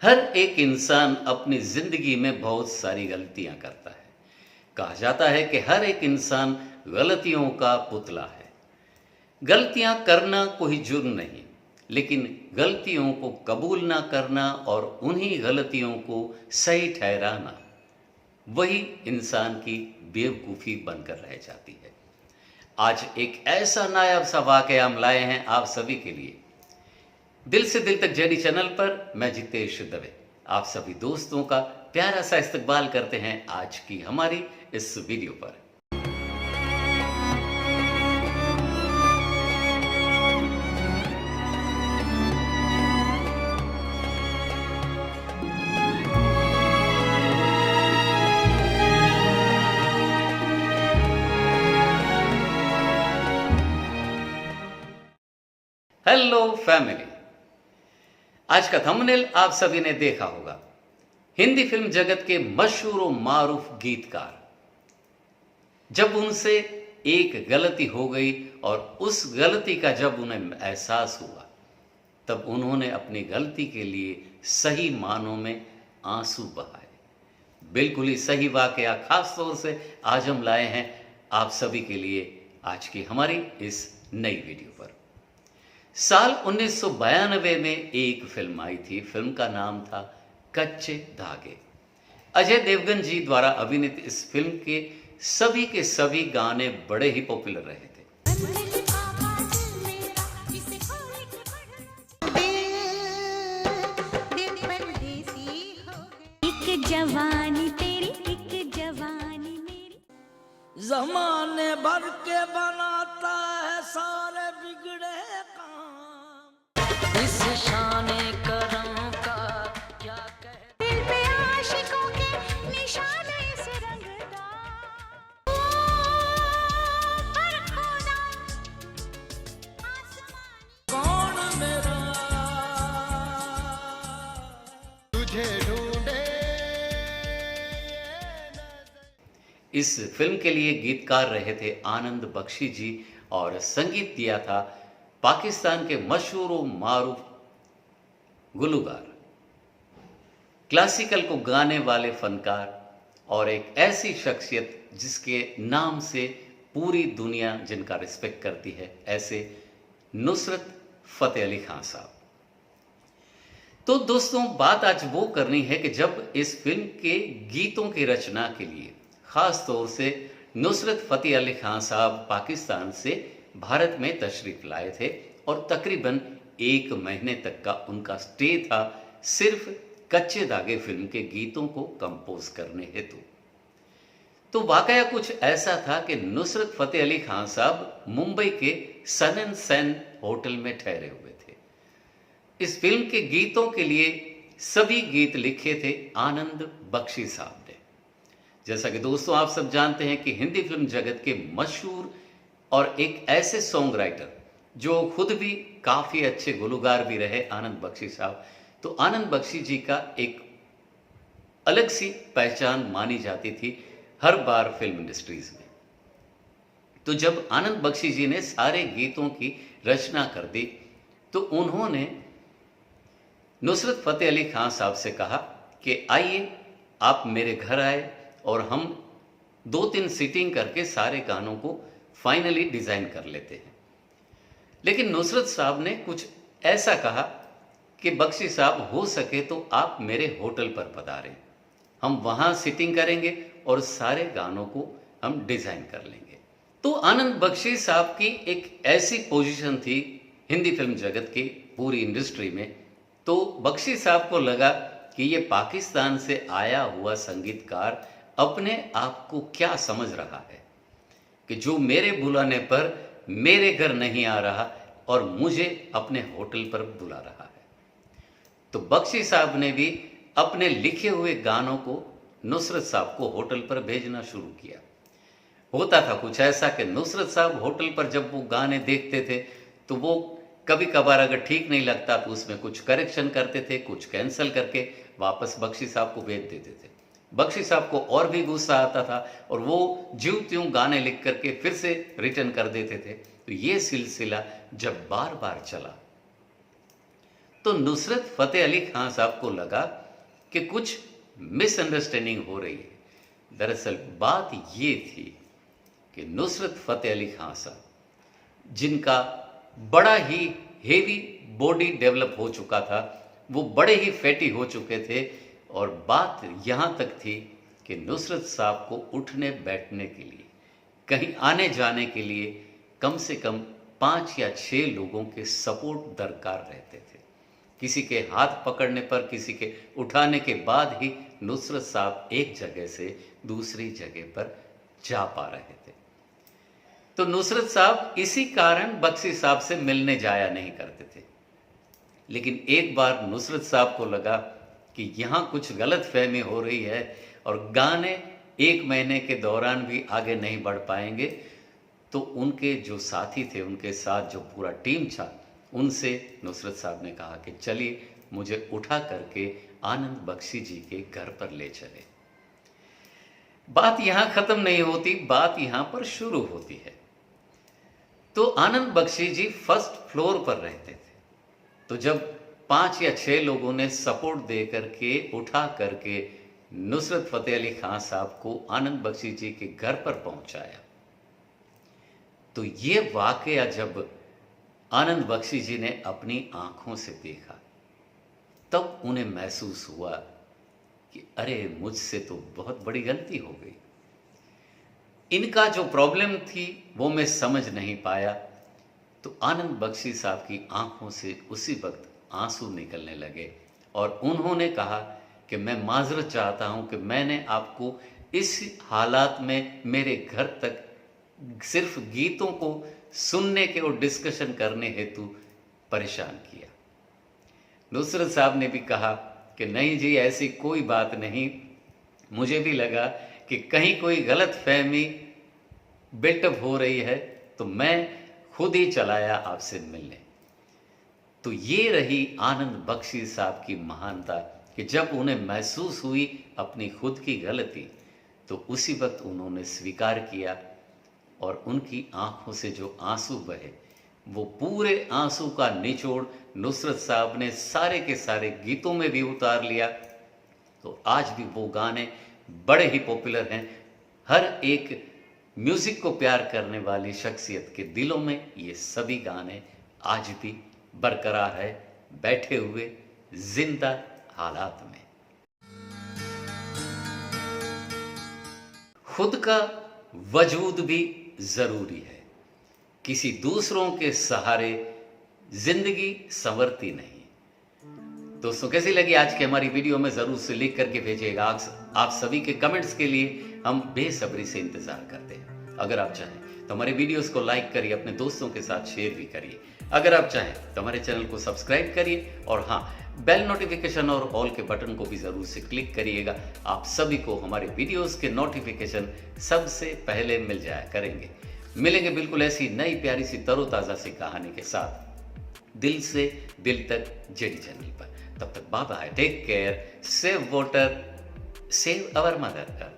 हर एक इंसान अपनी जिंदगी में बहुत सारी गलतियां करता है। कहा जाता है कि हर एक इंसान गलतियों का पुतला है। गलतियां करना कोई जुर्म नहीं, लेकिन गलतियों को कबूल ना करना और उन्हीं गलतियों को सही ठहराना, वही इंसान की बेवकूफ़ी बनकर रह जाती है। आज एक ऐसा नायाब सा वाक़या हम लाए हैं आप सभी के लिए। दिल से दिल तक जेडी चैनल पर मैं जितेश दवे आप सभी दोस्तों का प्यारा सा इस्तकबाल करते हैं आज की हमारी इस वीडियो पर। हेलो फैमिली, आज का थंबनेल आप सभी ने देखा होगा। हिंदी फिल्म जगत के मशहूर और मारूफ गीतकार, जब उनसे एक गलती हो गई और उस गलती का जब उन्हें एहसास हुआ, तब उन्होंने अपनी गलती के लिए सही मानों में आंसू बहाए। बिल्कुल ही सही वाकया खास तौर से आज हम लाए हैं आप सभी के लिए आज की हमारी इस नई वीडियो पर। साल 1992 में एक फिल्म आई थी। फिल्म का नाम था कच्चे धागे। अजय देवगन जी द्वारा अभिनीत इस फिल्म के सभी गाने बड़े ही पॉपुलर रहे थे। एक जवानी तेरी एक जवानी मेरी, जमाने भर के बनाता है सारे बिगड़े काम, इस शाने करम का क्या कहे। दिल पे आशिकों के निशान इस रंगदा, पर खुदा आसमानी कौन मेरा तुझे ढूंढे। इस फिल्म के लिए गीतकार रहे थे आनंद बख्शी जी और संगीत दिया था पाकिस्तान के मशहूर और मारूफ गुलूकार, क्लासिकल को गाने वाले फनकार और एक ऐसी शख्सियत जिसके नाम से पूरी दुनिया जिनका रिस्पेक्ट करती है, ऐसे नुसरत फतेह अली खान साहब। तो दोस्तों, बात आज वो करनी है कि जब इस फिल्म के गीतों की रचना के लिए खास तौर से नुसरत फतेह अली खान साहब पाकिस्तान से भारत में तशरीफ लाए थे और तकरीबन 1 महीने तक का उनका स्टे था सिर्फ कच्चे धागे फिल्म के गीतों को कंपोज करने हेतु। तो वाकया कुछ ऐसा था कि नुसरत फतेह अली खान साहब मुंबई के सन एंड सेन होटल में ठहरे हुए थे। इस फिल्म के गीतों के लिए सभी गीत लिखे थे आनंद बख्शी साहब ने। जैसा कि दोस्तों आप सब जानते हैं कि हिंदी फिल्म जगत के मशहूर और एक ऐसे सॉन्ग राइटर जो खुद भी काफ़ी अच्छे गुलूकार भी रहे आनंद बख्शी साहब। तो आनंद बख्शी जी का एक अलग सी पहचान मानी जाती थी हर बार फिल्म इंडस्ट्रीज में। तो जब आनंद बख्शी जी ने सारे गीतों की रचना कर दी, तो उन्होंने नुसरत फतेह अली खान साहब से कहा कि आइए आप मेरे घर आए और हम 2-3 सीटिंग करके सारे गानों को फाइनली डिज़ाइन कर लेते हैं। लेकिन नुसरत साहब ने कुछ ऐसा कहा कि बख्शी साहब, हो सके तो आप मेरे होटल पर पधारें, हम वहाँ सिटिंग करेंगे और सारे गानों को हम डिज़ाइन कर लेंगे। तो आनंद बख्शी साहब की एक ऐसी पोजीशन थी हिंदी फिल्म जगत की पूरी इंडस्ट्री में। तो बख्शी साहब को लगा कि ये पाकिस्तान से आया हुआ संगीतकार अपने आप को क्या समझ रहा है कि जो मेरे बुलाने पर मेरे घर नहीं आ रहा और मुझे अपने होटल पर बुला रहा है। तो बख्शी साहब ने भी अपने लिखे हुए गानों को नुसरत साहब को होटल पर भेजना शुरू किया। होता था कुछ ऐसा कि नुसरत साहब होटल पर जब वो गाने देखते थे तो वो कभी कभार अगर ठीक नहीं लगता तो उसमें कुछ करेक्शन करते थे, कुछ कैंसिल करके वापस बख्शी साहब को भेज देते थे। बख्शी साहब को और भी गुस्सा आता था और वो ज्यों त्यों गाने लिख करके फिर से रिटर्न कर देते थे। तो ये सिलसिला जब बार बार चला तो नुसरत फतेह अली खान साहब को लगा कि कुछ मिसअंडरस्टैंडिंग हो रही है। दरअसल बात ये थी कि नुसरत फतेह अली खान साहब, जिनका बड़ा ही हेवी बॉडी डेवलप हो चुका था, वो बड़े ही फैटी हो चुके थे, और बात यहाँ तक थी कि नुसरत साहब को उठने बैठने के लिए, कहीं आने जाने के लिए कम से कम 5 या 6 लोगों के सपोर्ट दरकार रहते थे। किसी के हाथ पकड़ने पर, किसी के उठाने के बाद ही नुसरत साहब एक जगह से दूसरी जगह पर जा पा रहे थे। तो नुसरत साहब इसी कारण बख्शी साहब से मिलने जाया नहीं करते थे। लेकिन एक बार नुसरत साहब को लगा कि यहाँ कुछ गलत फहमी हो रही है और गाने 1 महीने के दौरान भी आगे नहीं बढ़ पाएंगे। तो उनके जो साथी थे, उनके साथ जो पूरा टीम था, उनसे नुसरत साहब ने कहा कि चलिए मुझे उठा करके आनंद बख्शी जी के घर पर ले चले। बात यहाँ खत्म नहीं होती, बात यहाँ पर शुरू होती है। तो आनंद बख्शी जी फर्स्ट फ्लोर पर रहते थे। तो जब 5 या 6 लोगों ने सपोर्ट दे करके उठा करके नुसरत फतेह अली खान साहब को आनंद बख्शी जी के घर पर पहुंचाया, तो ये वाकया जब आनंद बख्शी जी ने अपनी आंखों से देखा, तब उन्हें महसूस हुआ कि अरे मुझसे तो बहुत बड़ी गलती हो गई। इनका जो प्रॉब्लम थी वो मैं समझ नहीं पाया। तो आनंद बख्शी साहब की आंखों से उसी वक्त आंसू निकलने लगे और उन्होंने कहा कि मैं माजरत चाहता हूं कि मैंने आपको इस हालात में मेरे घर तक सिर्फ गीतों को सुनने के और डिस्कशन करने हेतु परेशान किया। नुसरत साहब ने भी कहा कि नहीं जी, ऐसी कोई बात नहीं, मुझे भी लगा कि कहीं कोई गलत फहमी बिल्टअप हो रही है, तो मैं खुद ही चलाया आपसे मिलने। तो ये रही आनंद बख्शी साहब की महानता कि जब उन्हें महसूस हुई अपनी खुद की गलती, तो उसी वक्त उन्होंने स्वीकार किया और उनकी आंखों से जो आंसू बहे, वो पूरे आंसू का निचोड़ नुसरत साहब ने सारे के सारे गीतों में भी उतार लिया। तो आज भी वो गाने बड़े ही पॉपुलर हैं। हर एक म्यूजिक को प्यार करने वाली शख्सियत के दिलों में ये सभी गाने आज भी बरकरार है, बैठे हुए जिंदा हालात में। खुद का वजूद भी जरूरी है, किसी दूसरों के सहारे जिंदगी संवरती नहीं। दोस्तों, कैसी लगी आज की हमारी वीडियो में जरूर से लिख करके भेजिएगा। आप सभी के कमेंट्स के लिए हम बेसब्री से इंतजार करते हैं। अगर आप चाहें तो हमारे वीडियोस को लाइक करिए, अपने दोस्तों के साथ शेयर भी करिए। अगर आप चाहें तो हमारे चैनल को सब्सक्राइब करिए और हाँ, बेल नोटिफिकेशन और ऑल के बटन को भी जरूर से क्लिक करिएगा। आप सभी को हमारे वीडियोस के नोटिफिकेशन सबसे पहले मिल जाया करेंगे। मिलेंगे बिल्कुल ऐसी नई प्यारी सी तरोताजा सी कहानी के साथ, दिल से दिल तक जेडी चैनल पर। तब तक bye bye, take care, save water, save our mother.